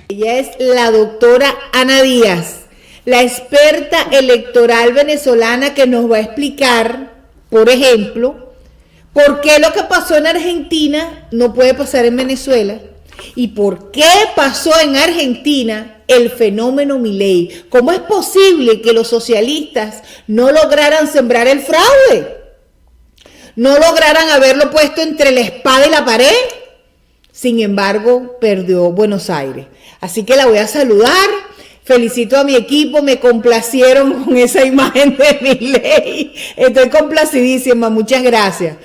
Ella es la doctora Ana Díaz, la experta electoral venezolana que nos va a explicar, por ejemplo, por qué lo que pasó en Argentina no puede pasar en Venezuela y por qué pasó en Argentina el fenómeno Milei. ¿Cómo es posible que los socialistas no lograran sembrar el fraude? ¿No lograran haberlo puesto entre la espada y la pared? Sin embargo, perdió Buenos Aires. Así que la voy a saludar. Felicito a mi equipo, me complacieron con esa imagen de Milei. Estoy complacidísima, muchas gracias.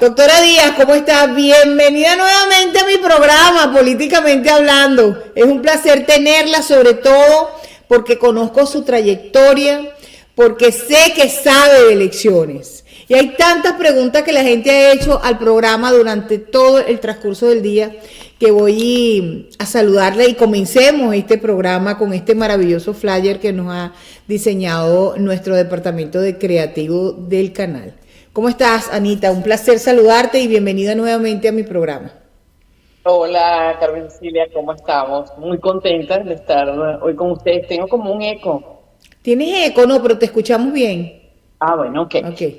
Doctora Díaz, ¿cómo estás? Bienvenida nuevamente a mi programa, Políticamente Hablando. Es un placer tenerla, sobre todo porque conozco su trayectoria, porque sé que sabe de elecciones. Y hay tantas preguntas que la gente ha hecho al programa durante todo el transcurso del día que voy a saludarle y comencemos este programa con este maravilloso flyer que nos ha diseñado nuestro departamento de creativo del canal. ¿Cómo estás, Anita? Un placer saludarte y bienvenida nuevamente a mi programa. Hola, Carmen Cecilia, ¿cómo estamos? Muy contenta de estar hoy con ustedes. Tengo como un eco. ¿Tienes eco? No, pero te escuchamos bien. Bueno, ok.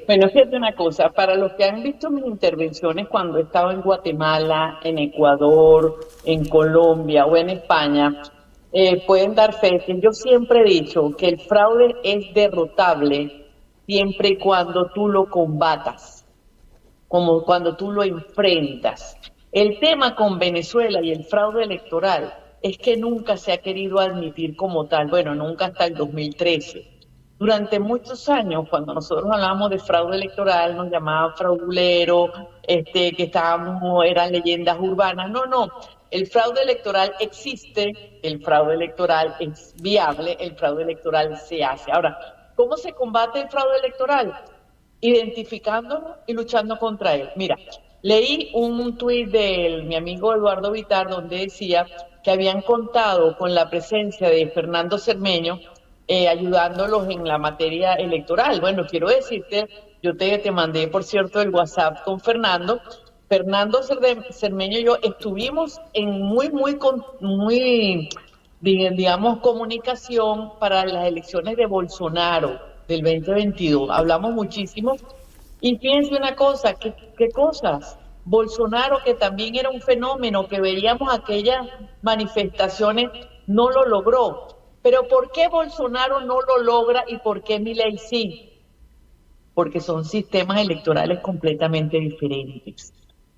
Bueno, fíjate una cosa, para los que han visto mis intervenciones cuando he estado en Guatemala, en Ecuador, en Colombia o en España, pueden dar fe que yo siempre he dicho que el fraude es derrotable siempre y cuando tú lo combatas, como cuando tú lo enfrentas. El tema con Venezuela y el fraude electoral es que nunca se ha querido admitir como tal, bueno, nunca hasta el 2013. Durante muchos años, cuando nosotros hablábamos de fraude electoral, nos llamaban fraudulero, que eran leyendas urbanas. No, el fraude electoral existe, el fraude electoral es viable, el fraude electoral se hace. Ahora, ¿cómo se combate el fraude electoral? Identificándolo y luchando contra él. Mira, leí un tuit de mi amigo Eduardo Vitar donde decía que habían contado con la presencia de Fernando Cermeño ayudándolos en la materia electoral. Bueno, quiero decirte, yo te mandé, por cierto, el WhatsApp con Fernando. Fernando Cermeño y yo estuvimos en muy, digamos, comunicación para las elecciones de Bolsonaro del 2022. Hablamos muchísimo. Y fíjense una cosa, ¿qué cosas? Bolsonaro, que también era un fenómeno, que veíamos aquellas manifestaciones, no lo logró. Pero ¿por qué Bolsonaro no lo logra y por qué Milei sí? Porque son sistemas electorales completamente diferentes.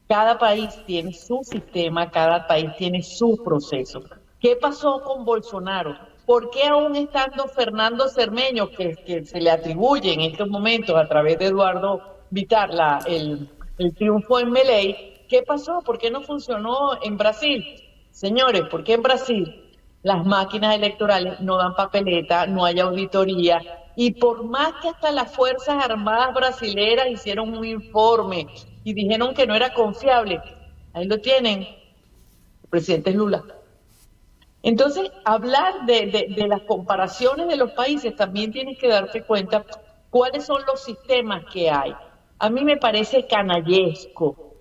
Cada país tiene su sistema, cada país tiene su proceso. ¿Qué pasó con Bolsonaro? ¿Por qué aún estando Fernando Cermeño, que se le atribuye en estos momentos a través de Eduardo Vitar el triunfo en Milei, qué pasó? ¿Por qué no funcionó en Brasil? Señores, ¿por qué en Brasil las máquinas electorales no dan papeleta, no hay auditoría? Y por más que hasta las Fuerzas Armadas brasileras hicieron un informe y dijeron que no era confiable, ahí lo tienen, el presidente Lula. Entonces, hablar de las comparaciones de los países, también tienes que darte cuenta cuáles son los sistemas que hay. A mí me parece canallesco,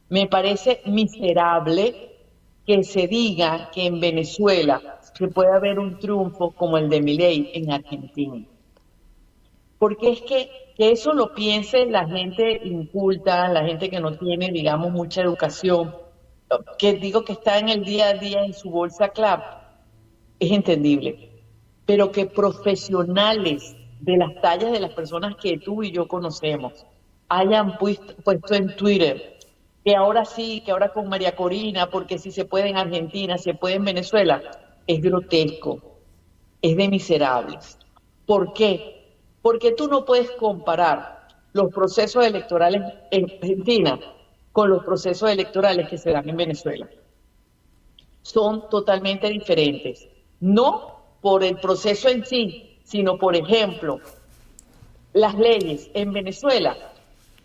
me parece miserable que se diga que en Venezuela se puede haber un triunfo como el de Milei en Argentina. Porque es que eso lo piense la gente inculta, la gente que no tiene, digamos, mucha educación, que digo que está en el día a día en su bolsa club, es entendible. Pero que profesionales de las tallas de las personas que tú y yo conocemos hayan puesto en Twitter que ahora sí, que ahora con María Corina, porque si se puede en Argentina, se puede en Venezuela, es grotesco, es de miserables. ¿Por qué? Porque tú no puedes comparar los procesos electorales en Argentina con los procesos electorales que se dan en Venezuela. Son totalmente diferentes. No por el proceso en sí, sino, por ejemplo, las leyes en Venezuela.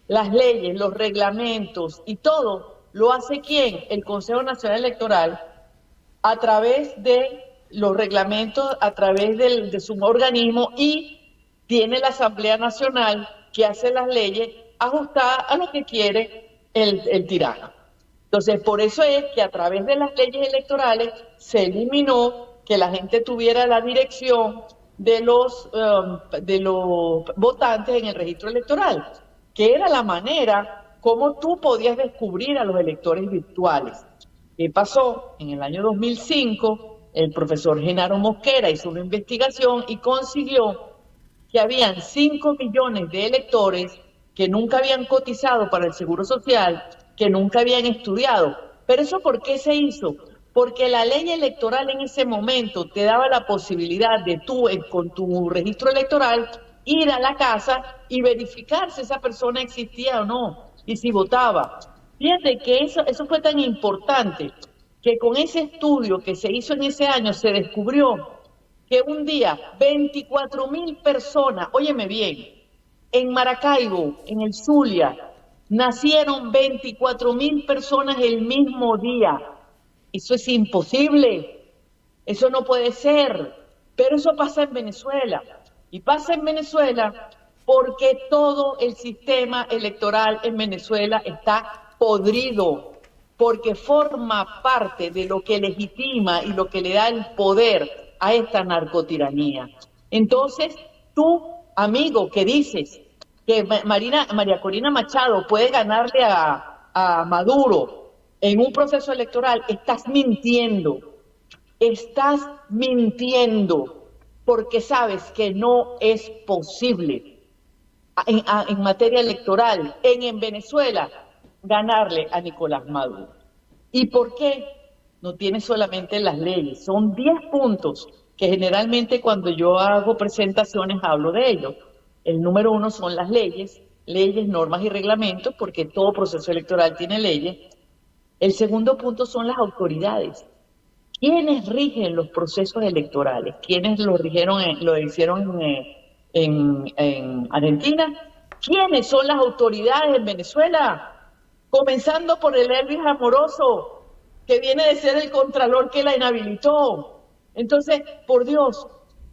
Las leyes, los reglamentos y todo lo hace ¿quién? El Consejo Nacional Electoral, a través de los reglamentos, a través de su organismo, y tiene la Asamblea Nacional que hace las leyes ajustadas a lo que quiere el tirano. Entonces, por eso es que a través de las leyes electorales se eliminó que la gente tuviera la dirección de los votantes en el registro electoral, que era la manera como tú podías descubrir a los electores virtuales. ¿Qué pasó? En el año 2005, el profesor Genaro Mosquera hizo una investigación y consiguió que habían 5 millones de electores que nunca habían cotizado para el Seguro Social, que nunca habían estudiado. ¿Pero eso por qué se hizo? Porque la ley electoral en ese momento te daba la posibilidad de tú, con tu registro electoral, ir a la casa y verificar si esa persona existía o no, y si votaba. Fíjate que eso fue tan importante, que con ese estudio que se hizo en ese año se descubrió que un día 24.000 personas, óyeme bien, en Maracaibo, en el Zulia, nacieron 24.000 personas el mismo día. Eso es imposible, eso no puede ser, pero eso pasa en Venezuela. Y pasa en Venezuela porque todo el sistema electoral en Venezuela está podrido, porque forma parte de lo que legitima y lo que le da el poder a esta narcotiranía. Entonces, tú, amigo, que dices que María Corina Machado puede ganarle a Maduro en un proceso electoral, estás mintiendo, porque sabes que no es posible en materia electoral en Venezuela ganarle a Nicolás Maduro. ¿Y por qué? No tiene solamente las leyes, son 10 puntos que generalmente cuando yo hago presentaciones hablo de ellos. El número 1 son las leyes, normas y reglamentos, porque todo proceso electoral tiene leyes. El segundo punto son las autoridades. ¿Quiénes rigen los procesos electorales? ¿Quiénes lo hicieron en Argentina? ¿Quiénes son las autoridades en Venezuela? Comenzando por el Elvis Amoroso, que viene de ser el contralor que la inhabilitó. Entonces, por Dios,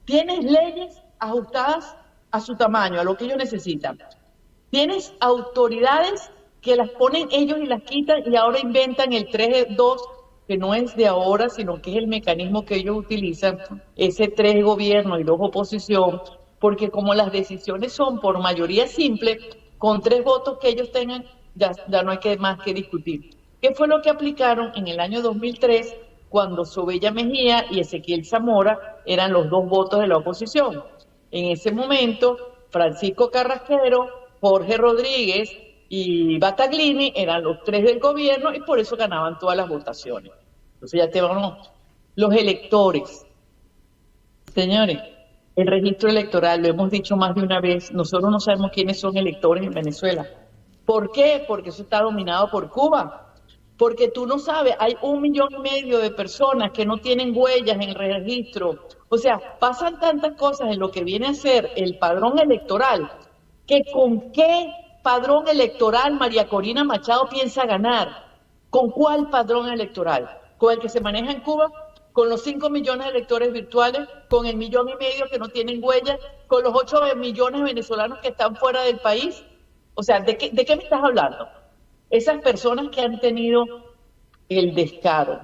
tienes leyes ajustadas a su tamaño, a lo que ellos necesitan. Tienes autoridades que las ponen ellos y las quitan y ahora inventan el 3-2, que no es de ahora, sino que es el mecanismo que ellos utilizan, ese 3 gobierno y 2 oposición, porque como las decisiones son por mayoría simple, con 3 votos que ellos tengan, ya no hay más que discutir. ¿Qué fue lo que aplicaron en el año 2003 cuando Sobella Mejía y Ezequiel Zamora eran los 2 votos de la oposición? En ese momento, Francisco Carrasquero, Jorge Rodríguez y Battaglini eran los 3 del gobierno y por eso ganaban todas las votaciones. Entonces ya te vamos. Los electores. Señores, el registro electoral, lo hemos dicho más de una vez, nosotros no sabemos quiénes son electores en Venezuela. ¿Por qué? Porque eso está dominado por Cuba. Porque tú no sabes, hay 1,5 millones de personas que no tienen huellas en el registro. O sea, pasan tantas cosas en lo que viene a ser el padrón electoral, que con qué padrón electoral María Corina Machado piensa ganar. ¿Con cuál padrón electoral? ¿Con el que se maneja en Cuba? ¿Con los 5 millones de electores virtuales? ¿Con el 1,5 millones que no tienen huellas? ¿Con los 8 millones de venezolanos que están fuera del país? O sea, ¿de qué me estás hablando? Esas personas que han tenido el descaro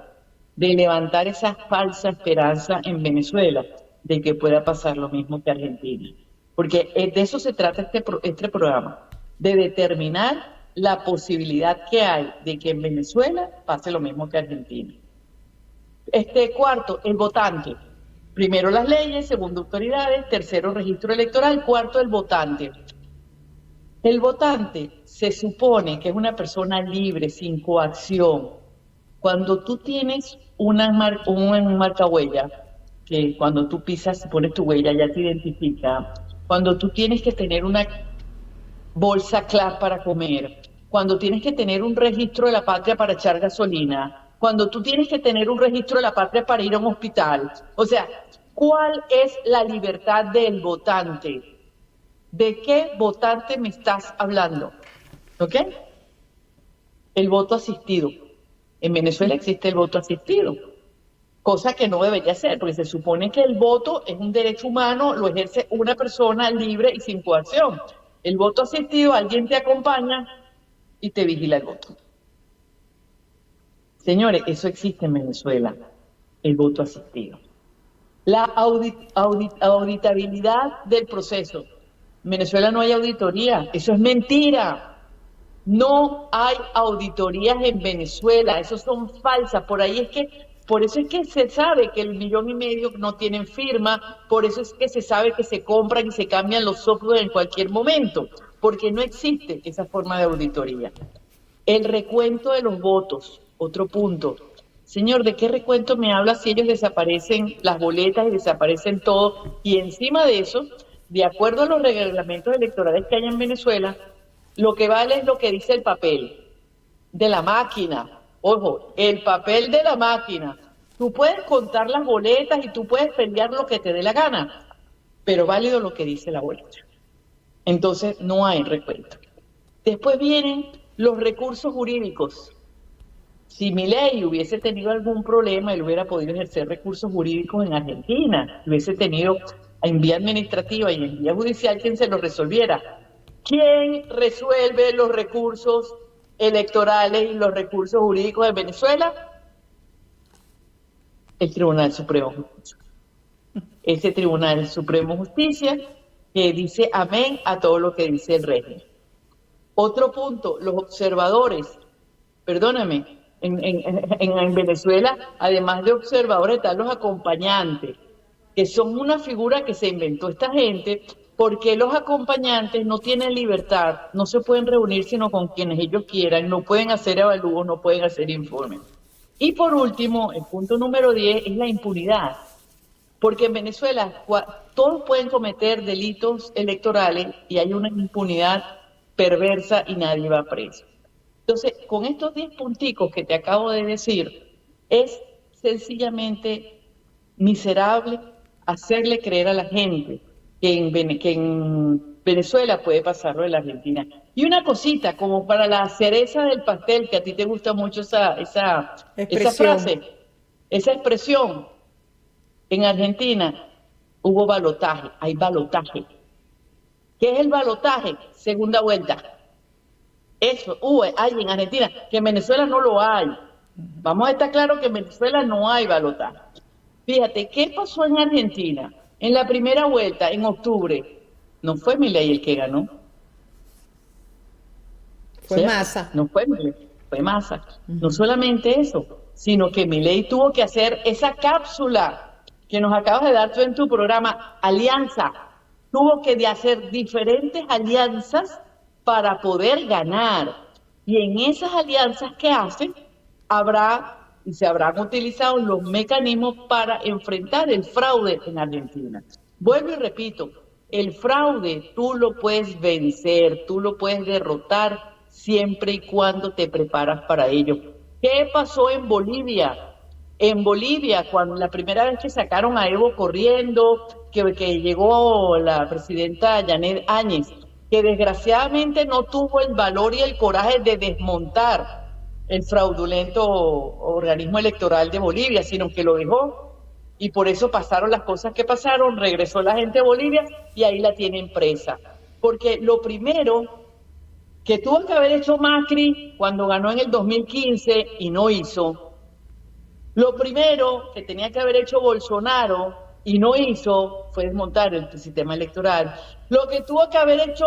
de levantar esa falsa esperanza en Venezuela de que pueda pasar lo mismo que Argentina. Porque de eso se trata este programa, de determinar la posibilidad que hay de que en Venezuela pase lo mismo que Argentina. Cuarto, el votante. Primero las leyes, segundo autoridades, tercero registro electoral, cuarto el votante. El votante se supone que es una persona libre, sin coacción. Cuando tú tienes un marca huella, que cuando tú pisas, pones tu huella, ya te identifica. Cuando tú tienes que tener una bolsa CLAP para comer, cuando tienes que tener un registro de la patria para echar gasolina, cuando tú tienes que tener un registro de la patria para ir a un hospital. O sea, ¿cuál es la libertad del votante? ¿De qué votante me estás hablando? ¿Ok? El voto asistido. En Venezuela existe el voto asistido, cosa que no debería ser, porque se supone que el voto es un derecho humano, lo ejerce una persona libre y sin coacción. El voto asistido, alguien te acompaña y te vigila el voto. Señores, eso existe en Venezuela, el voto asistido. La auditabilidad del proceso. En Venezuela no hay auditoría, eso es mentira. No hay auditorías en Venezuela, eso son falsas. Por eso es que se sabe que el 1,5 millones no tienen firma, por eso es que se sabe que se compran y se cambian los software en cualquier momento, porque no existe esa forma de auditoría. El recuento de los votos, otro punto. Señor, ¿de qué recuento me habla si ellos desaparecen las boletas y desaparecen todo? Y encima de eso, de acuerdo a los reglamentos electorales que hay en Venezuela, lo que vale es lo que dice el papel de la máquina. Ojo, el papel de la máquina. Tú puedes contar las boletas y tú puedes pelear lo que te dé la gana, pero válido lo que dice la boleta. Entonces, no hay recuento. Después vienen los recursos jurídicos. Si Milei hubiese tenido algún problema, él hubiera podido ejercer recursos jurídicos en Argentina, hubiese tenido en vía administrativa y en vía judicial quien se lo resolviera. ¿Quién resuelve los recursos electorales y los recursos jurídicos de Venezuela? El Tribunal Supremo de Justicia. Ese Tribunal Supremo de Justicia que dice amén a todo lo que dice el régimen. Otro punto, los observadores. Perdóname, en Venezuela, además de observadores, están los acompañantes, que son una figura que se inventó esta gente, porque los acompañantes no tienen libertad, no se pueden reunir sino con quienes ellos quieran, no pueden hacer avalúos, no pueden hacer informes. Y por último, el punto número 10 es la impunidad, porque en Venezuela todos pueden cometer delitos electorales y hay una impunidad perversa y nadie va preso. Entonces, con estos 10 punticos que te acabo de decir, es sencillamente miserable hacerle creer a la gente que en Venezuela puede pasar lo de la Argentina. Y una cosita, como para la cereza del pastel, que a ti te gusta mucho esa frase, esa expresión. En Argentina hubo balotaje, hay balotaje. ¿Qué es el balotaje? Segunda vuelta. Eso hay en Argentina, que en Venezuela no lo hay. Vamos a estar claros que en Venezuela no hay balotaje. Fíjate, ¿qué pasó en Argentina? En la primera vuelta, en octubre, no fue Milei el que ganó. Fue Massa. No fue Milei, fue Massa. No solamente eso, sino que Milei tuvo que hacer esa cápsula que nos acabas de dar tú en tu programa, alianza. Tuvo que hacer diferentes alianzas para poder ganar. Y en esas alianzas que hacen, se habrán utilizado los mecanismos para enfrentar el fraude en Argentina. Vuelvo y repito, el fraude tú lo puedes vencer, tú lo puedes derrotar siempre y cuando te preparas para ello. ¿Qué pasó en Bolivia? En Bolivia, cuando la primera vez que sacaron a Evo corriendo, que llegó la presidenta Yanez Áñez, que desgraciadamente no tuvo el valor y el coraje de desmontar el fraudulento organismo electoral de Bolivia, sino que lo dejó, y por eso pasaron las cosas que pasaron, regresó la gente a Bolivia y ahí la tienen presa. Porque lo primero que tuvo que haber hecho Macri cuando ganó en el 2015 y no hizo, lo primero que tenía que haber hecho Bolsonaro y no hizo fue desmontar el sistema electoral. Lo que tuvo que haber hecho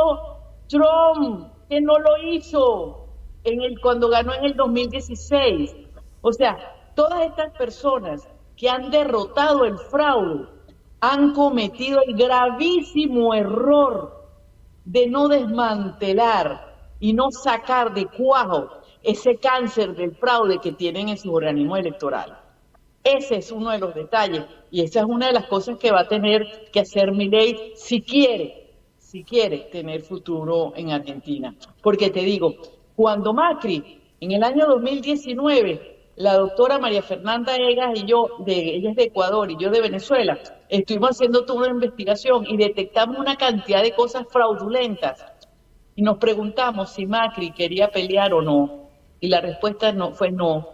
Trump, que no lo hizo cuando ganó en el 2016. O sea, todas estas personas que han derrotado el fraude han cometido el gravísimo error de no desmantelar y no sacar de cuajo ese cáncer del fraude que tienen en sus organismos electorales. Ese es uno de los detalles y esa es una de las cosas que va a tener que hacer Milei si quiere tener futuro en Argentina. Porque te digo, cuando Macri, en el año 2019, la doctora María Fernanda Egas y yo, ella es de Ecuador y yo de Venezuela, estuvimos haciendo toda una investigación y detectamos una cantidad de cosas fraudulentas. Y nos preguntamos si Macri quería pelear o no. Y la respuesta fue no,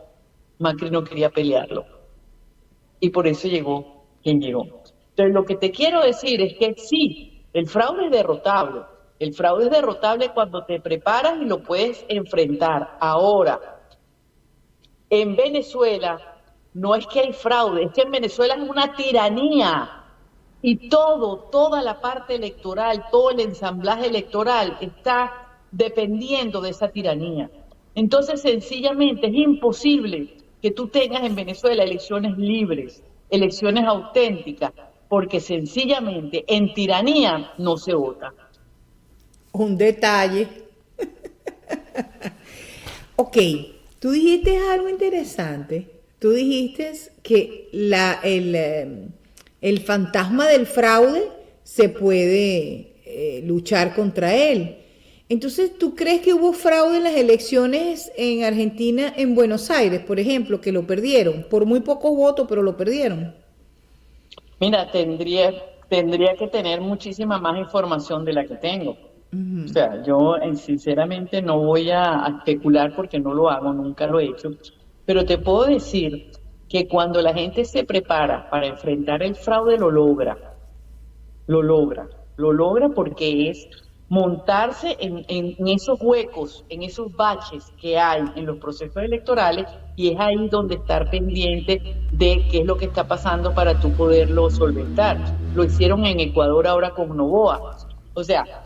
Macri no quería pelearlo. Y por eso llegó quien llegó. Entonces lo que te quiero decir es que sí, el fraude es derrotable. El fraude es derrotable cuando te preparas y lo puedes enfrentar. Ahora, En Venezuela no es que hay fraude, es que en Venezuela es una tiranía. Y toda la parte electoral, todo el ensamblaje electoral está dependiendo de esa tiranía. Entonces, sencillamente es imposible que tú tengas en Venezuela elecciones libres, elecciones auténticas, porque sencillamente en tiranía no se vota. Un detalle. Ok, tú dijiste algo interesante. Tú dijiste que el fantasma del fraude se puede luchar contra él. Entonces, ¿tú crees que hubo fraude en las elecciones en Argentina, en Buenos Aires, por ejemplo, que lo perdieron? Por muy pocos votos, pero lo perdieron. Mira, tendría que tener muchísima más información de la que tengo. O sea, yo sinceramente no voy a especular porque no lo hago, nunca lo he hecho, pero te puedo decir que cuando la gente se prepara para enfrentar el fraude lo logra, lo logra porque es montarse en esos huecos, en esos baches que hay en los procesos electorales y es ahí donde estar pendiente de qué es lo que está pasando para tú poderlo solventar. Lo hicieron en Ecuador ahora con Noboa. O sea,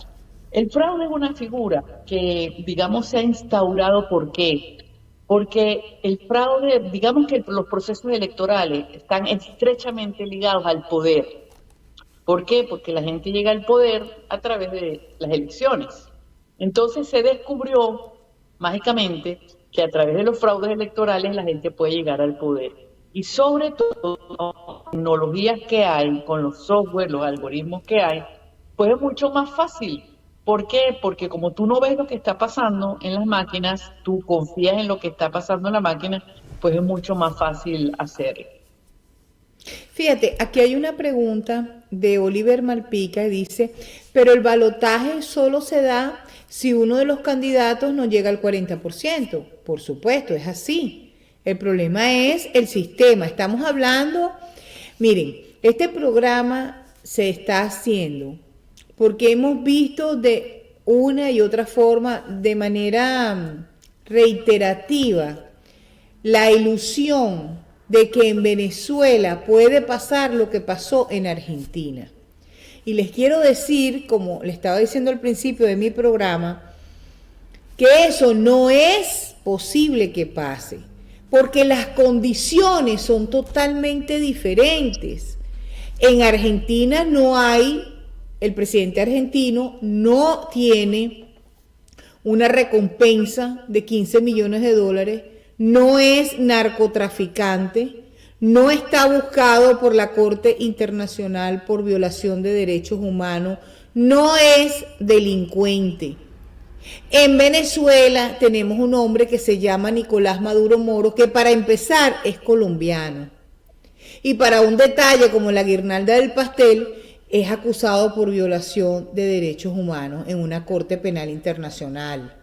el fraude es una figura que, digamos, se ha instaurado. ¿Por qué? Porque el fraude, digamos que los procesos electorales están estrechamente ligados al poder. ¿Por qué? Porque la gente llega al poder a través de las elecciones. Entonces se descubrió mágicamente que a través de los fraudes electorales la gente puede llegar al poder. Y sobre todo, las tecnologías que hay, con los software, los algoritmos que hay, pues es mucho más fácil. ¿Por qué? Porque como tú no ves lo que está pasando en las máquinas, tú confías en lo que está pasando en la máquina, pues es mucho más fácil hacerlo. Fíjate, aquí hay una pregunta de Oliver Malpica y dice, pero el balotaje solo se da si uno de los candidatos no llega al 40%. Por supuesto, es así. El problema es el sistema. Estamos hablando, miren, este programa se está haciendo porque hemos visto de una y otra forma, de manera reiterativa, la ilusión de que en Venezuela puede pasar lo que pasó en Argentina. Y les quiero decir, como le estaba diciendo al principio de mi programa, que eso no es posible que pase, porque las condiciones son totalmente diferentes. En Argentina no hay, el presidente argentino no tiene una recompensa de 15 millones de dólares, no es narcotraficante, no está buscado por la Corte Internacional por violación de derechos humanos, no es delincuente. En Venezuela tenemos un hombre que se llama Nicolás Maduro Moro, que para empezar es colombiano. Y para un detalle como la guirnalda del pastel, es acusado por violación de derechos humanos en una Corte Penal Internacional.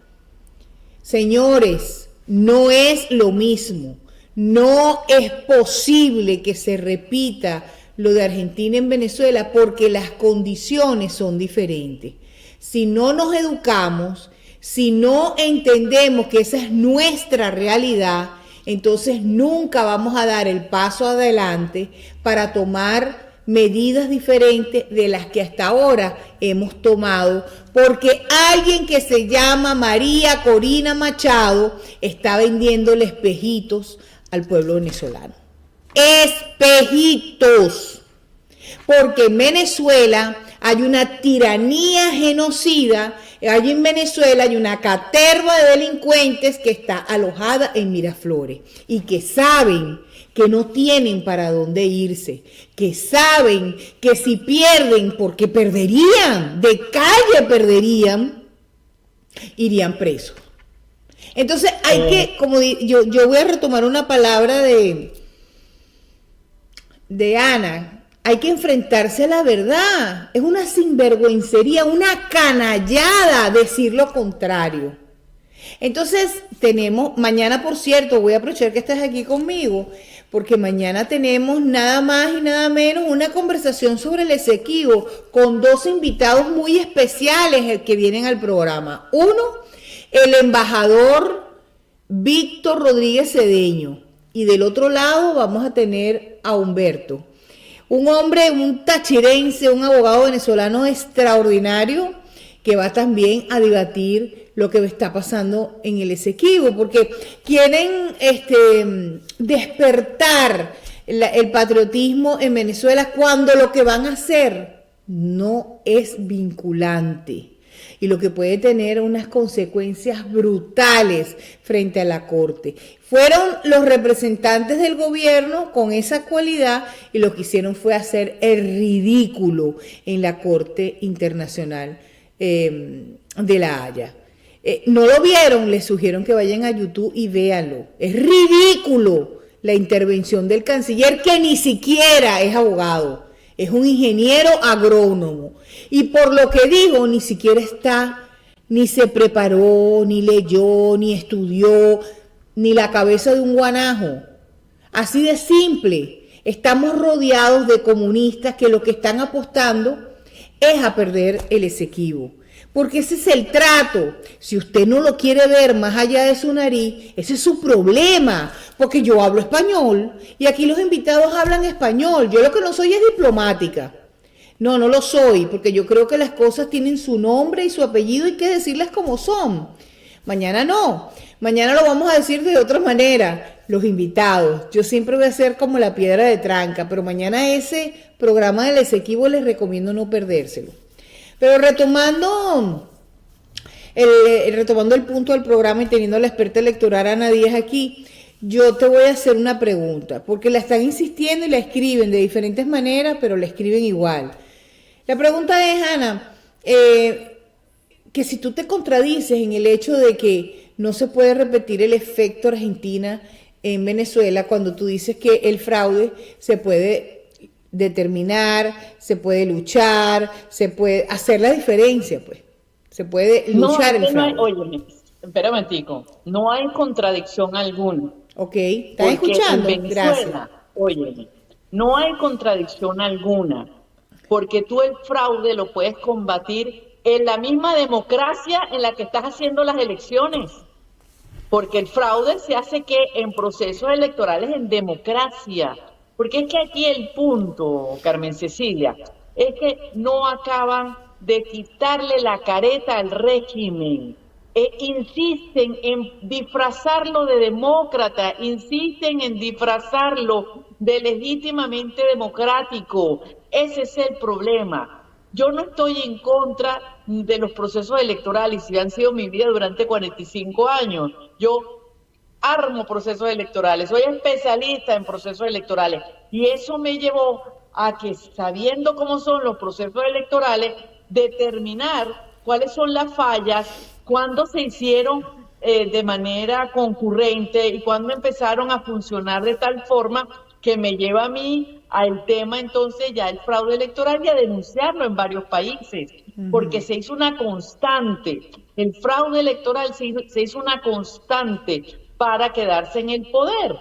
Señores, no es lo mismo. No es posible que se repita lo de Argentina en Venezuela porque las condiciones son diferentes. Si no nos educamos, si no entendemos que esa es nuestra realidad, entonces nunca vamos a dar el paso adelante para tomar medidas diferentes de las que hasta ahora hemos tomado, porque alguien que se llama María Corina Machado está vendiéndole espejitos al pueblo venezolano. Espejitos. Porque en Venezuela hay una tiranía genocida, allí en Venezuela hay una caterva de delincuentes que está alojada en Miraflores y que saben que no tienen para dónde irse, que saben que si pierden, porque perderían, de calle perderían, irían presos. Entonces hay que, como yo voy a retomar una palabra de Ana, hay que enfrentarse a la verdad. Es una sinvergüencería, una canallada decir lo contrario. Entonces tenemos, mañana por cierto, voy a aprovechar que estás aquí conmigo, porque mañana tenemos nada más y nada menos una conversación sobre el Esequibo con dos invitados muy especiales que vienen al programa. Uno, el embajador Víctor Rodríguez Cedeño, y del otro lado vamos a tener a Humberto, un hombre, un tachirense, un abogado venezolano extraordinario, que va también a debatir lo que está pasando en el Esequibo, porque quieren despertar el patriotismo en Venezuela cuando lo que van a hacer no es vinculante y lo que puede tener unas consecuencias brutales frente a la Corte. Fueron los representantes del gobierno con esa cualidad y lo que hicieron fue hacer el ridículo en la Corte Internacional de La Haya. No lo vieron, les sugiero que vayan a YouTube y véanlo. Es ridículo la intervención del canciller, que ni siquiera es abogado, es un ingeniero agrónomo. Y por lo que dijo, ni siquiera está, ni se preparó, ni leyó, ni estudió, ni la cabeza de un guanajo. Así de simple. Estamos rodeados de comunistas que lo que están apostando es a perder el Esequibo. Porque ese es el trato. Si usted no lo quiere ver más allá de su nariz, ese es su problema. Porque yo hablo español y aquí los invitados hablan español. Yo lo que no soy es diplomática. No lo soy, porque yo creo que las cosas tienen su nombre y su apellido y hay que decirlas como son. Mañana no. Mañana lo vamos a decir de otra manera, los invitados. Yo siempre voy a ser como la piedra de tranca, pero mañana ese programa del Esequibo les recomiendo no perdérselo. Pero retomando el punto del programa y teniendo a la experta electoral Ana Díaz aquí, yo te voy a hacer una pregunta, porque la están insistiendo y la escriben de diferentes maneras, pero la escriben igual. La pregunta es, Ana, que si tú te contradices en el hecho de que no se puede repetir el efecto Argentina en Venezuela cuando tú dices que el fraude se puede determinar, se puede luchar, se puede hacer la diferencia, pues. Se puede luchar el fraude. Oye, espera un momentico, no hay contradicción alguna. Ok, ¿estás escuchando? En Venezuela, oye, no hay contradicción alguna, porque tú el fraude lo puedes combatir en la misma democracia en la que estás haciendo las elecciones. Porque el fraude se hace que en procesos electorales en democracia. Porque es que aquí el punto, Carmen Cecilia, es que no acaban de quitarle la careta al régimen. Insisten en disfrazarlo de demócrata, insisten en disfrazarlo de legítimamente democrático. Ese es el problema. Yo no estoy en contra de los procesos electorales, y han sido mi vida durante 45 años. Yo armo procesos electorales, soy especialista en procesos electorales, y eso me llevó a que, sabiendo cómo son los procesos electorales, determinar cuáles son las fallas, cuándo se hicieron de manera concurrente y cuándo empezaron a funcionar de tal forma que me lleva a mí al tema entonces ya el fraude electoral y a denunciarlo en varios países, porque se hizo una constante, el fraude electoral se hizo una constante para quedarse en el poder.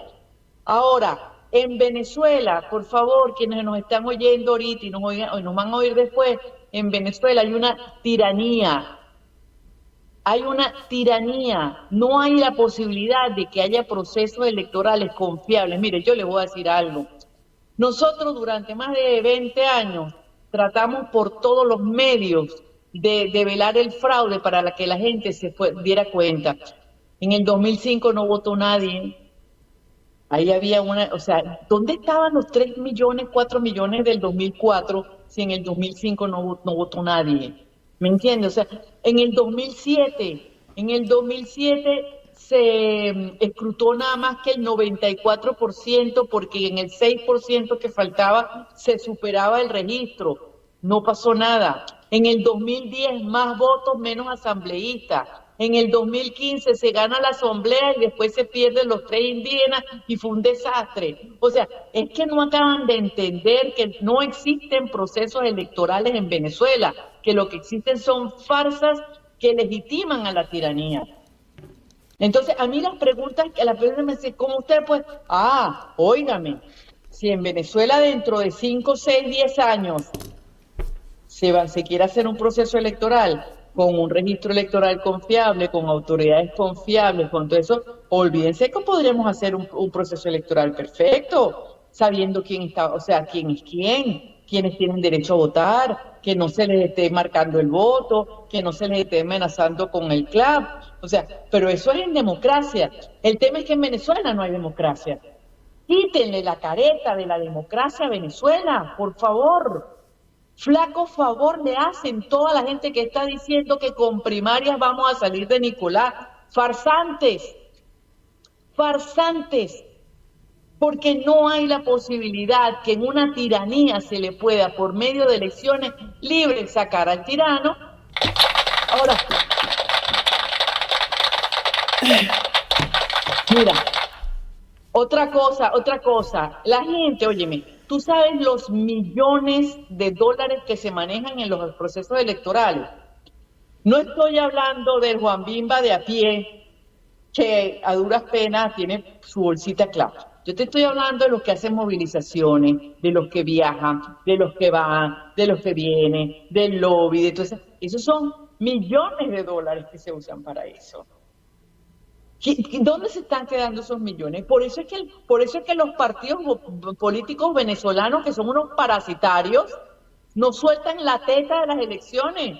Ahora, en Venezuela, por favor, quienes nos están oyendo ahorita y nos van a oír después, en Venezuela hay una tiranía. Hay una tiranía, no hay la posibilidad de que haya procesos electorales confiables. Mire, yo les voy a decir algo. Nosotros durante más de 20 años tratamos por todos los medios de velar el fraude para que la gente se diera cuenta. En el 2005 no votó nadie. Ahí había ¿dónde estaban los 3 millones, 4 millones del 2004 si en el 2005 no votó nadie? ¿Me entiendes? O sea, en el 2007 se escrutó nada más que el 94% porque en el 6% que faltaba se superaba el registro. No pasó nada. En el 2010 más votos, menos asambleístas. En el 2015 se gana la asamblea y después se pierden los 3 indígenas y fue un desastre. O sea, es que no acaban de entender que no existen procesos electorales en Venezuela, que lo que existen son farsas que legitiman a la tiranía. Entonces, a mí las preguntas me dicen, ¿cómo usted pues? Óigame, si en Venezuela dentro de 5, 6, 10 años se quiere hacer un proceso electoral, con un registro electoral confiable, con autoridades confiables, con todo eso, olvídense que podríamos hacer un proceso electoral perfecto, sabiendo quién está, o sea, quién es quién, quiénes tienen derecho a votar, que no se les esté marcando el voto, que no se les esté amenazando con el CLAP. O sea, pero eso es en democracia. El tema es que en Venezuela no hay democracia. Quítenle la careta de la democracia a Venezuela, por favor. Flaco favor le hacen toda la gente que está diciendo que con primarias vamos a salir de Nicolás. Farsantes, farsantes, porque no hay la posibilidad que en una tiranía se le pueda, por medio de elecciones libres, sacar al tirano. Ahora, mira, otra cosa, la gente, óyeme, tú sabes los millones de dólares que se manejan en los procesos electorales. No estoy hablando del Juan Bimba de a pie, que a duras penas tiene su bolsita clave. Yo te estoy hablando de los que hacen movilizaciones, de los que viajan, de los que van, de los que vienen, del lobby, de todo eso. Esos son millones de dólares que se usan para eso. ¿Dónde se están quedando esos millones? Por eso es que los partidos políticos venezolanos, que son unos parasitarios, no sueltan la teta de las elecciones.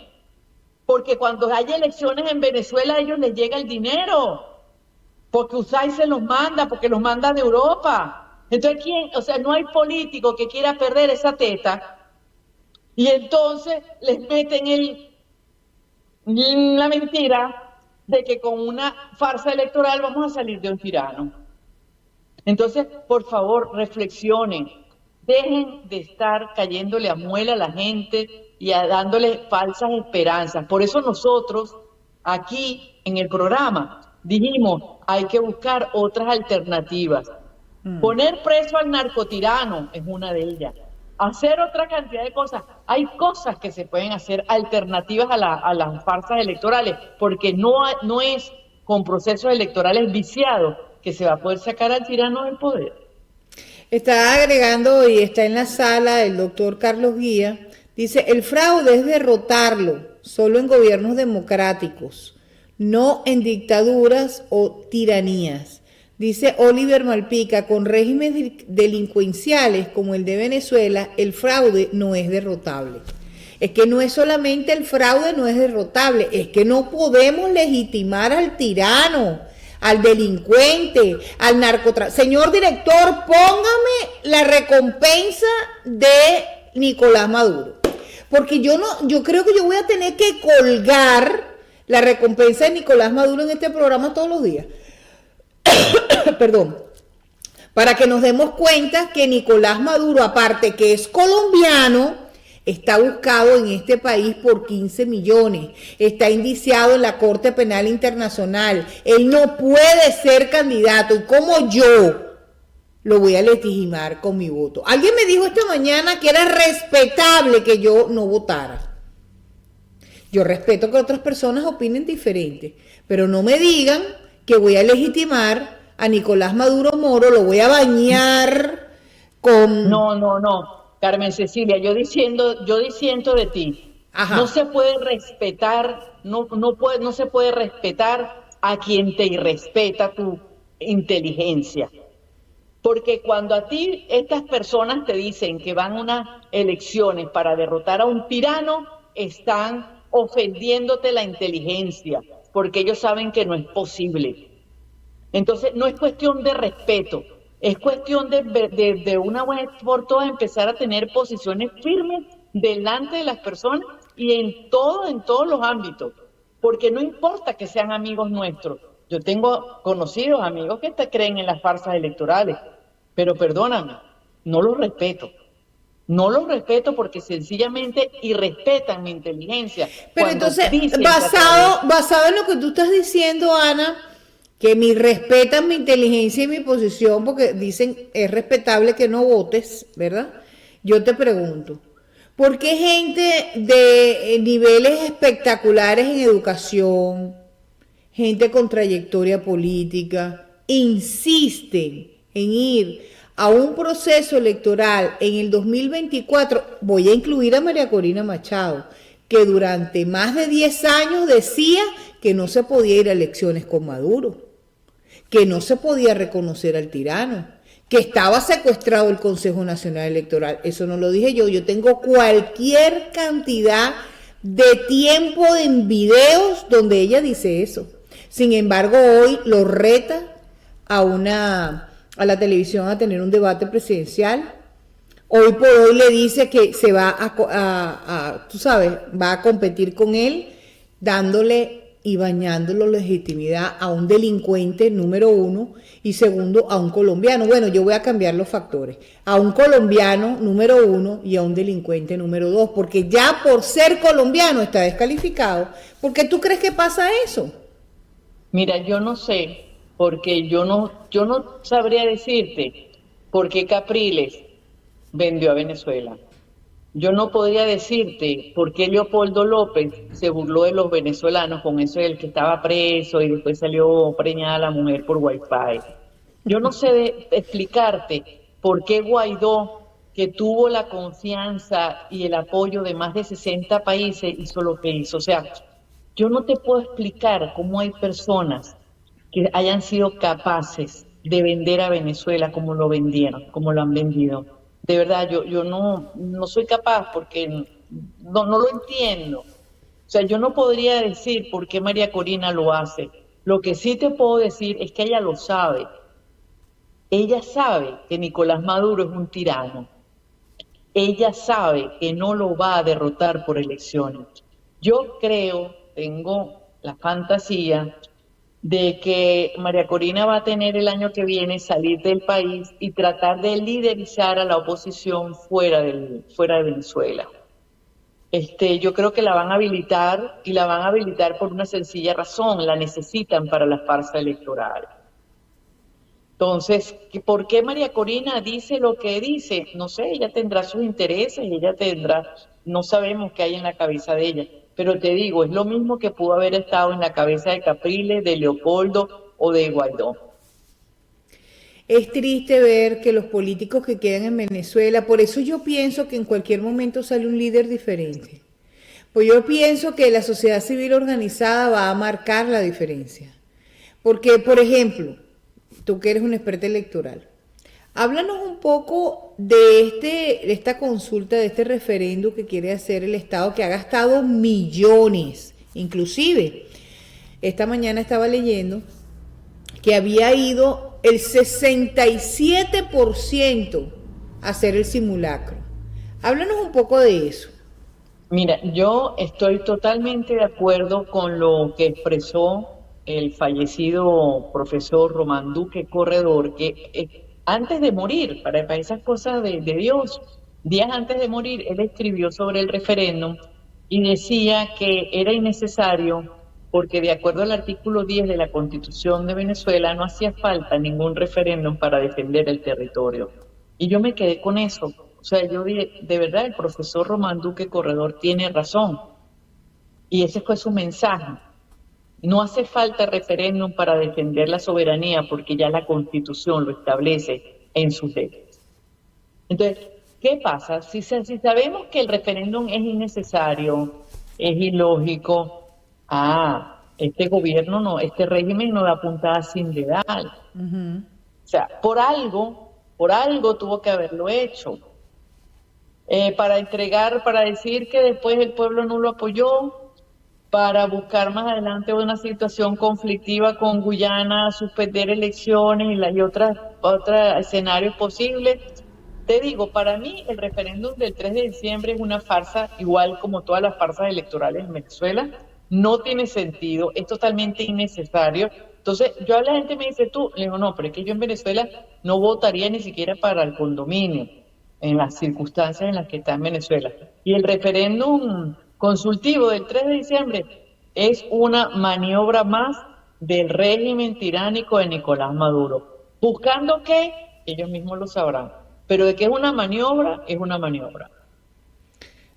Porque cuando hay elecciones en Venezuela, a ellos les llega el dinero. Porque USAID se los manda, porque los manda de Europa. Entonces, o sea, no hay político que quiera perder esa teta. Y entonces les meten la mentira de que con una farsa electoral vamos a salir de un tirano. Entonces, por favor, reflexionen. Dejen de estar cayéndole a muela a la gente y dándole falsas esperanzas. Por eso nosotros, aquí en el programa, dijimos, hay que buscar otras alternativas. Poner preso al narcotirano es una de ellas. Hacer otra cantidad de cosas. Hay cosas que se pueden hacer alternativas a las farsas electorales, porque no es con procesos electorales viciados que se va a poder sacar al tirano del poder. Está agregando y está en la sala el doctor Carlos Guía. Dice, el fraude es derrotarlo solo en gobiernos democráticos, no en dictaduras o tiranías. Dice Oliver Malpica, con regímenes delincuenciales como el de Venezuela, el fraude no es derrotable. Es que no es solamente el fraude, no es derrotable, es que no podemos legitimar al tirano, al delincuente, al narcotraficante. Señor director, póngame la recompensa de Nicolás Maduro. Porque yo creo que yo voy a tener que colgar la recompensa de Nicolás Maduro en este programa todos los días. Perdón, para que nos demos cuenta que Nicolás Maduro, aparte que es colombiano, está buscado en este país por 15 millones, está indiciado en la Corte Penal Internacional, él no puede ser candidato y como yo lo voy a legitimar con mi voto. Alguien me dijo esta mañana que era respetable que yo no votara. Yo respeto que otras personas opinen diferente, pero no me digan que voy a legitimar a Nicolás Maduro Moro, lo voy a bañar con... No, Carmen Cecilia, yo diciendo de ti, ajá, no se puede respetar, no se puede respetar a quien te irrespeta tu inteligencia. Porque cuando a ti estas personas te dicen que van a unas elecciones para derrotar a un tirano, están ofendiéndote la inteligencia, porque ellos saben que no es posible. Entonces, no es cuestión de respeto, es cuestión de una vez por todas empezar a tener posiciones firmes delante de las personas y en todos los ámbitos, porque no importa que sean amigos nuestros. Yo tengo conocidos amigos que creen en las farsas electorales, pero perdóname, no los respeto. No los respeto porque sencillamente irrespetan mi inteligencia. Pero entonces, basado en lo que tú estás diciendo, Ana, que respetan mi inteligencia y mi posición, porque dicen es respetable que no votes, ¿verdad? Yo te pregunto, ¿por qué gente de niveles espectaculares en educación, gente con trayectoria política, insisten en ir a un proceso electoral en el 2024? Voy a incluir a María Corina Machado, que durante más de 10 años decía que no se podía ir a elecciones con Maduro, que no se podía reconocer al tirano, que estaba secuestrado el Consejo Nacional Electoral. Eso no lo dije yo tengo cualquier cantidad de tiempo en videos donde ella dice eso. Sin embargo, hoy lo reta a la televisión a tener un debate presidencial. Hoy por hoy le dice que se va tú sabes, va a competir con él, dándole y bañándolo legitimidad a un delincuente, número uno, y segundo, a un colombiano. Bueno, yo voy a cambiar los factores. A un colombiano, número uno, y a un delincuente, número dos, porque ya por ser colombiano está descalificado. ¿Por qué tú crees que pasa eso? Mira, yo no sé, porque yo no sabría decirte por qué Capriles vendió a Venezuela. Yo no podría decirte por qué Leopoldo López se burló de los venezolanos con eso del que estaba preso y después salió preñada la mujer por Wi-Fi. Yo no sé explicarte por qué Guaidó, que tuvo la confianza y el apoyo de más de 60 países, hizo lo que hizo. O sea, yo no te puedo explicar cómo hay personas que hayan sido capaces de vender a Venezuela como lo vendieron, como lo han vendido. De verdad, yo no soy capaz porque no lo entiendo. O sea, yo no podría decir por qué María Corina lo hace. Lo que sí te puedo decir es que ella lo sabe. Ella sabe que Nicolás Maduro es un tirano. Ella sabe que no lo va a derrotar por elecciones. Yo creo, tengo la fantasía de que María Corina va a tener el año que viene salir del país y tratar de liderizar a la oposición fuera de Venezuela. Yo creo que la van a habilitar y la van a habilitar por una sencilla razón, la necesitan para las farsas electorales. Entonces, ¿por qué María Corina dice lo que dice? No sé, ella tendrá sus intereses, no sabemos qué hay en la cabeza de ella. Pero te digo, es lo mismo que pudo haber estado en la cabeza de Capriles, de Leopoldo o de Guaidó. Es triste ver que los políticos que quedan en Venezuela, por eso yo pienso que en cualquier momento sale un líder diferente. Pues yo pienso que la sociedad civil organizada va a marcar la diferencia. Porque, por ejemplo, tú que eres un experto electoral, háblanos un poco de esta consulta, de este referéndum que quiere hacer el Estado, que ha gastado millones. Inclusive, esta mañana estaba leyendo que había ido el 67% a hacer el simulacro. Háblanos un poco de eso. Mira, yo estoy totalmente de acuerdo con lo que expresó el fallecido profesor Román Duque Corredor, que antes de morir, para esas cosas de Dios, días antes de morir, él escribió sobre el referéndum y decía que era innecesario porque de acuerdo al artículo 10 de la Constitución de Venezuela no hacía falta ningún referéndum para defender el territorio. Y yo me quedé con eso. O sea, yo dije, de verdad, el profesor Román Duque Corredor tiene razón. Y ese fue su mensaje. No hace falta referéndum para defender la soberanía porque ya la Constitución lo establece en sus leyes. Entonces, ¿qué pasa? Si sabemos que el referéndum es innecesario, es ilógico, este gobierno no, este régimen no da puntada sin dedal. O sea, por algo tuvo que haberlo hecho. Para decir que después el pueblo no lo apoyó, para buscar más adelante una situación conflictiva con Guyana, suspender elecciones y otros escenarios posibles. Te digo, para mí el referéndum del 3 de diciembre es una farsa, igual como todas las farsas electorales en Venezuela. No tiene sentido, es totalmente innecesario. Entonces, la gente me dice, le digo, no, pero es que yo en Venezuela no votaría ni siquiera para el condominio, en las circunstancias en las que está en Venezuela. Y el referéndum consultivo del 3 de diciembre es una maniobra más del régimen tiránico de Nicolás Maduro. ¿Buscando qué? Ellos mismos lo sabrán. Pero de que es una maniobra, es una maniobra.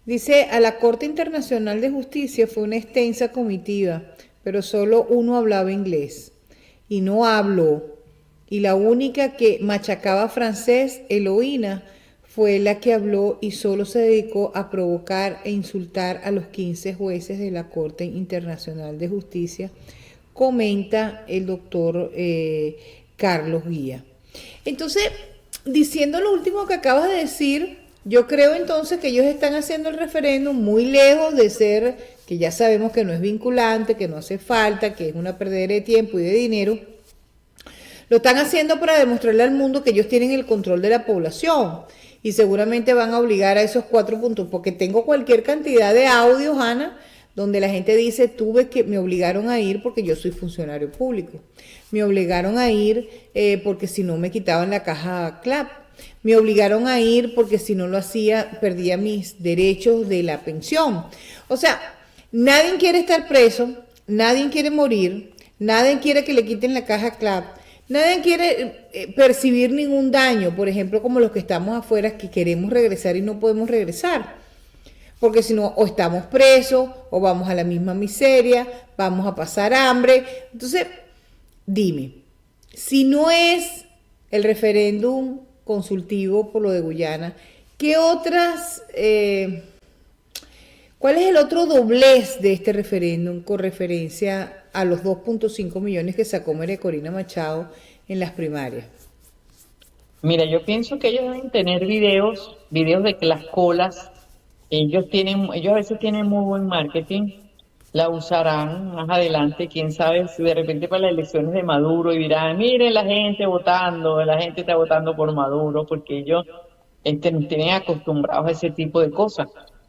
Dice, a la Corte Internacional de Justicia fue una extensa comitiva, pero solo uno hablaba inglés y no habló. Y la única que machacaba francés, Eloína, fue la que habló y solo se dedicó a provocar e insultar a los 15 jueces de la Corte Internacional de Justicia, comenta el doctor Carlos Guía. Entonces, diciendo lo último que acabas de decir, yo creo entonces que ellos están haciendo el referéndum muy lejos de ser, que ya sabemos que no es vinculante, que no hace falta, que es una perdedera de tiempo y de dinero. Lo están haciendo para demostrarle al mundo que ellos tienen el control de la población y seguramente van a obligar a esos 4 puntos, porque tengo cualquier cantidad de audios, Ana, donde la gente dice, me obligaron a ir porque yo soy funcionario público, me obligaron a ir porque si no me quitaban la caja CLAP, me obligaron a ir porque si no lo hacía perdía mis derechos de la pensión. O sea, nadie quiere estar preso, nadie quiere morir, nadie quiere que le quiten la caja CLAP, nadie quiere percibir ningún daño, por ejemplo, como los que estamos afuera que queremos regresar y no podemos regresar. Porque si no, o estamos presos, o vamos a la misma miseria, vamos a pasar hambre. Entonces, dime, si no es el referéndum consultivo por lo de Guyana, ¿qué otras, cuál es el otro doblez de este referéndum con referencia a los 2.5 millones que sacó María Corina Machado en las primarias? Mira, yo pienso que ellos deben tener videos de que las colas, ellos a veces tienen muy buen marketing, la usarán más adelante, quién sabe si de repente para las elecciones de Maduro y dirán, miren la gente votando, la gente está votando por Maduro, porque ellos nos tienen acostumbrados a ese tipo de cosas.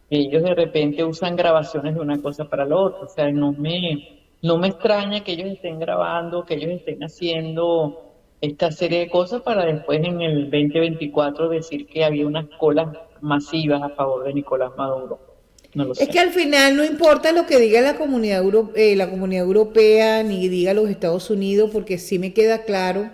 Ellos de repente usan grabaciones de una cosa para la otra, o sea, no me extraña que ellos estén grabando, que ellos estén haciendo esta serie de cosas para después en el 2024 decir que había unas colas masivas a favor de Nicolás Maduro. No lo sé. Es que al final no importa lo que diga la comunidad europea, ni diga los Estados Unidos, porque sí me queda claro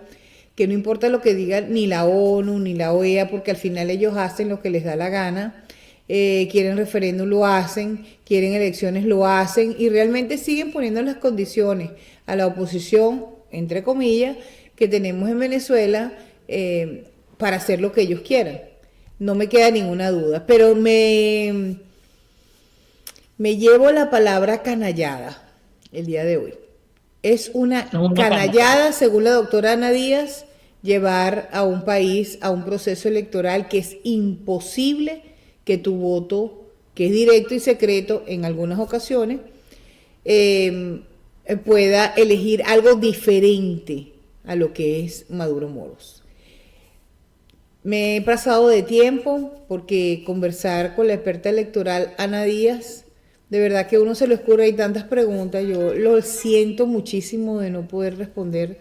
que no importa lo que diga ni la ONU ni la OEA, porque al final ellos hacen lo que les da la gana. Quieren referéndum, lo hacen, quieren elecciones, lo hacen, y realmente siguen poniendo las condiciones a la oposición, entre comillas, que tenemos en Venezuela para hacer lo que ellos quieran. No me queda ninguna duda, pero me llevo la palabra canallada el día de hoy. Es una canallada, según la doctora Ana Díaz, llevar a un país a un proceso electoral que es imposible que tu voto, que es directo y secreto en algunas ocasiones, pueda elegir algo diferente a lo que es Maduro Moros. Me he pasado de tiempo porque conversar con la experta electoral Ana Díaz, de verdad que uno se le ocurre, hay tantas preguntas, yo lo siento muchísimo de no poder responder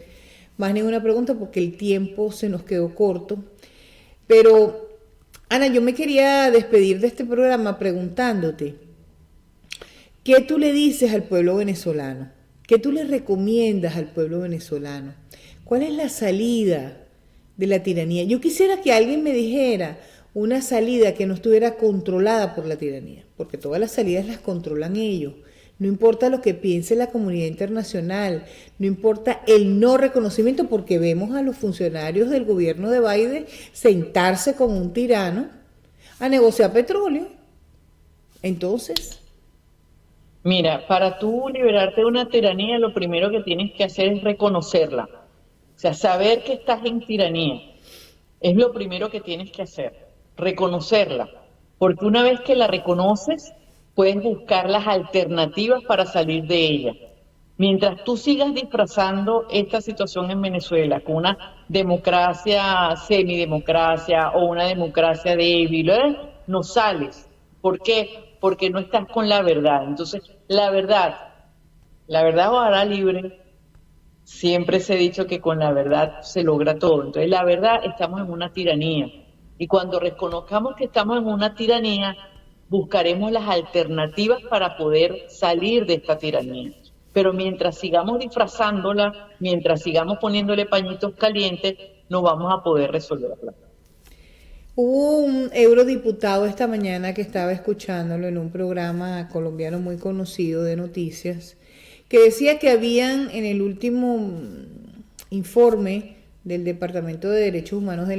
más ninguna pregunta porque el tiempo se nos quedó corto, pero Ana, yo me quería despedir de este programa preguntándote, ¿qué tú le dices al pueblo venezolano? ¿Qué tú le recomiendas al pueblo venezolano? ¿Cuál es la salida de la tiranía? Yo quisiera que alguien me dijera una salida que no estuviera controlada por la tiranía, porque todas las salidas las controlan ellos. No importa lo que piense la comunidad internacional, no importa el no reconocimiento, porque vemos a los funcionarios del gobierno de Biden sentarse con un tirano a negociar petróleo. Entonces, mira, para tú liberarte de una tiranía, lo primero que tienes que hacer es reconocerla. O sea, saber que estás en tiranía es lo primero que tienes que hacer, reconocerla. Porque una vez que la reconoces, puedes buscar las alternativas para salir de ella. Mientras tú sigas disfrazando esta situación en Venezuela con una democracia, semidemocracia o una democracia débil, no sales. ¿Por qué? Porque no estás con la verdad. Entonces, la verdad os hará libre. Siempre se ha dicho que con la verdad se logra todo. Entonces, la verdad, estamos en una tiranía. Y cuando reconozcamos que estamos en una tiranía, buscaremos las alternativas para poder salir de esta tiranía. Pero mientras sigamos disfrazándola, mientras sigamos poniéndole pañitos calientes, no vamos a poder resolverla. Hubo un eurodiputado esta mañana que estaba escuchándolo en un programa colombiano muy conocido de noticias, que decía que habían en el último informe del Departamento de Derechos Humanos de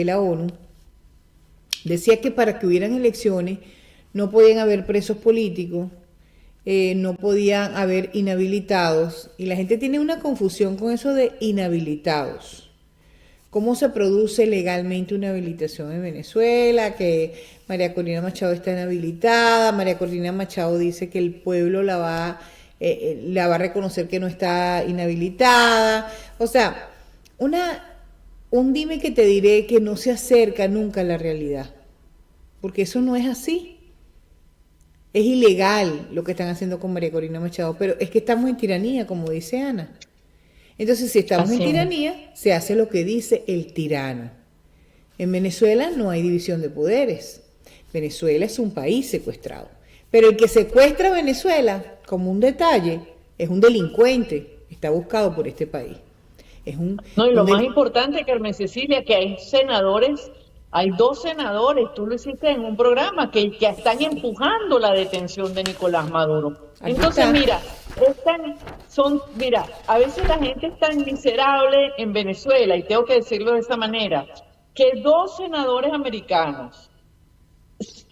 la ONU, decía que para que hubieran elecciones no podían haber presos políticos, no podían haber inhabilitados, y la gente tiene una confusión con eso de inhabilitados. ¿Cómo se produce legalmente una habilitación en Venezuela? Que María Corina Machado está inhabilitada. María Corina Machado dice que el pueblo la va a reconocer que no está inhabilitada. O sea, un dime que te diré que no se acerca nunca a la realidad, porque eso no es así. Es ilegal lo que están haciendo con María Corina Machado, pero es que estamos en tiranía, como dice Ana. Entonces, si estamos en tiranía, se hace lo que dice el tirano. En Venezuela no hay división de poderes. Venezuela es un país secuestrado. Pero el que secuestra a Venezuela, como un detalle, es un delincuente. Está buscado por este país. No, y lo más importante, Carmen Cecilia, que hay senadores, hay 2 senadores, tú lo hiciste en un programa, que están empujando la detención de Nicolás Maduro. Entonces, mira, a veces la gente es tan miserable en Venezuela, y tengo que decirlo de esa manera, que 2 senadores americanos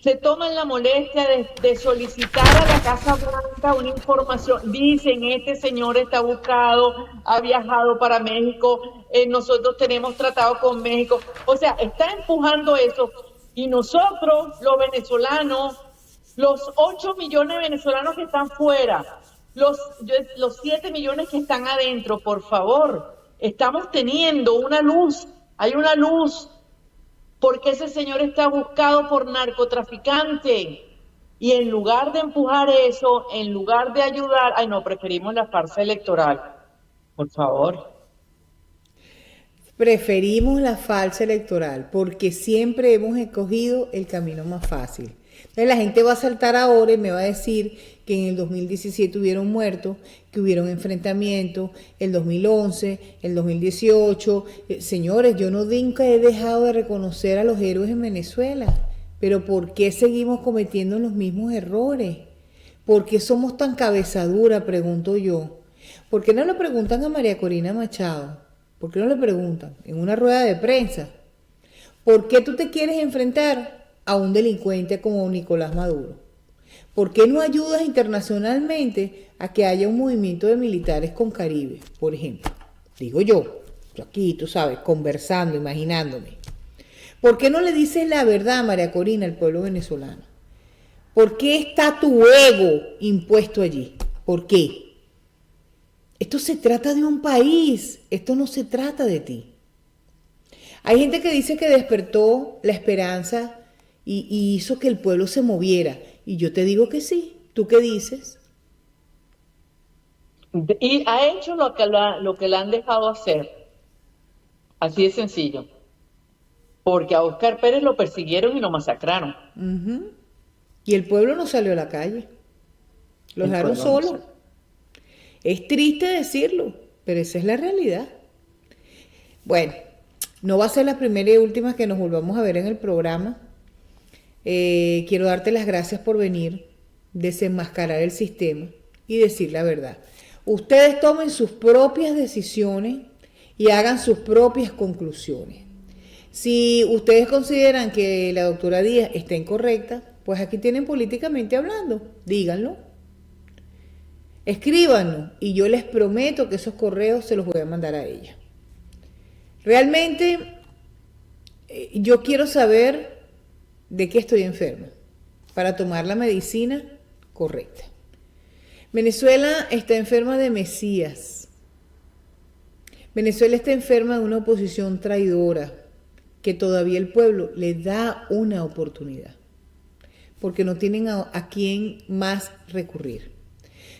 se toman la molestia de solicitar a la Casa Blanca una información. Dicen, este señor está buscado, ha viajado para México, nosotros tenemos tratado con México. O sea, está empujando eso. Y nosotros, los venezolanos, los 8 millones de venezolanos que están fuera, los 7 millones que están adentro, por favor, estamos teniendo una luz, hay una luz. Porque ese señor está buscado por narcotraficante. Y en lugar de empujar eso, en lugar de ayudar, preferimos la farsa electoral. Por favor. Preferimos la farsa electoral porque siempre hemos escogido el camino más fácil. Entonces la gente va a saltar ahora y me va a decir que en el 2017 hubieron muertos, que hubieron enfrentamientos, el 2011, el 2018. Señores, yo nunca he dejado de reconocer a los héroes en Venezuela, pero ¿por qué seguimos cometiendo los mismos errores? ¿Por qué somos tan cabezadura? Pregunto yo. ¿Por qué no le preguntan a María Corina Machado? ¿Por qué no le preguntan en una rueda de prensa? ¿Por qué tú te quieres enfrentar a un delincuente como Nicolás Maduro? ¿Por qué no ayudas internacionalmente a que haya un movimiento de militares con Caribe, por ejemplo? Digo yo aquí, tú sabes, conversando, imaginándome. ¿Por qué no le dices la verdad, María Corina, al pueblo venezolano? ¿Por qué está tu ego impuesto allí? ¿Por qué? Esto se trata de un país, esto no se trata de ti. Hay gente que dice que despertó la esperanza y hizo que el pueblo se moviera. Y yo te digo que sí. ¿Tú qué dices? Y ha hecho lo que le han dejado hacer. Así de sencillo. Porque a Óscar Pérez lo persiguieron y lo masacraron. Y el pueblo no salió a la calle. Lo dejaron solo. Es triste decirlo, pero esa es la realidad. Bueno, no va a ser la primera y última que nos volvamos a ver en el programa. Quiero darte las gracias por venir, desenmascarar el sistema y decir la verdad. Ustedes tomen sus propias decisiones y hagan sus propias conclusiones. Si ustedes consideran que la doctora Díaz está incorrecta, pues aquí tienen Políticamente Hablando, díganlo. Escríbanos y yo les prometo que esos correos se los voy a mandar a ella. Realmente yo quiero saber de qué estoy enferma para tomar la medicina correcta. Venezuela está enferma de Mesías. Venezuela está enferma de una oposición traidora que todavía el pueblo le da una oportunidad porque no tienen a quién más recurrir.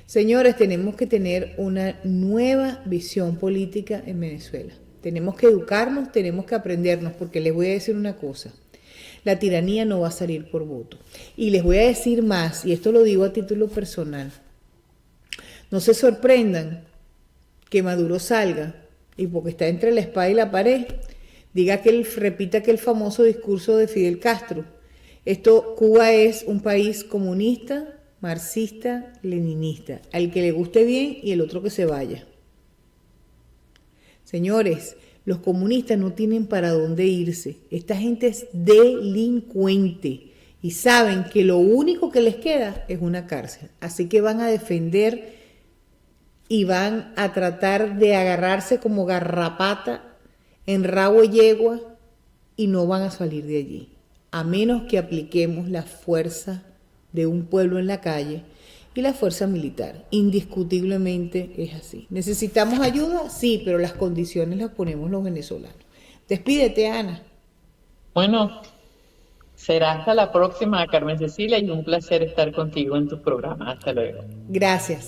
Señores, tenemos que tener una nueva visión política en Venezuela. Tenemos que educarnos, tenemos que aprendernos, porque les voy a decir una cosa. La tiranía no va a salir por voto. Y les voy a decir más, y esto lo digo a título personal. No se sorprendan que Maduro salga y porque está entre la espada y la pared, repita aquel famoso discurso de Fidel Castro. Cuba es un país comunista, marxista, leninista, al que le guste bien y el otro que se vaya. Señores, Los comunistas no tienen para dónde irse. Esta gente es delincuente y saben que lo único que les queda es una cárcel. Así que van a defender y van a tratar de agarrarse como garrapata en rabo de yegua y no van a salir de allí, a menos que apliquemos la fuerza de un pueblo en la calle y la fuerza militar. Indiscutiblemente es así. ¿Necesitamos ayuda? Sí, pero las condiciones las ponemos los venezolanos. Despídete, Ana. Bueno, será hasta la próxima, Carmen Cecilia, y un placer estar contigo en tu programa. Hasta luego. Gracias.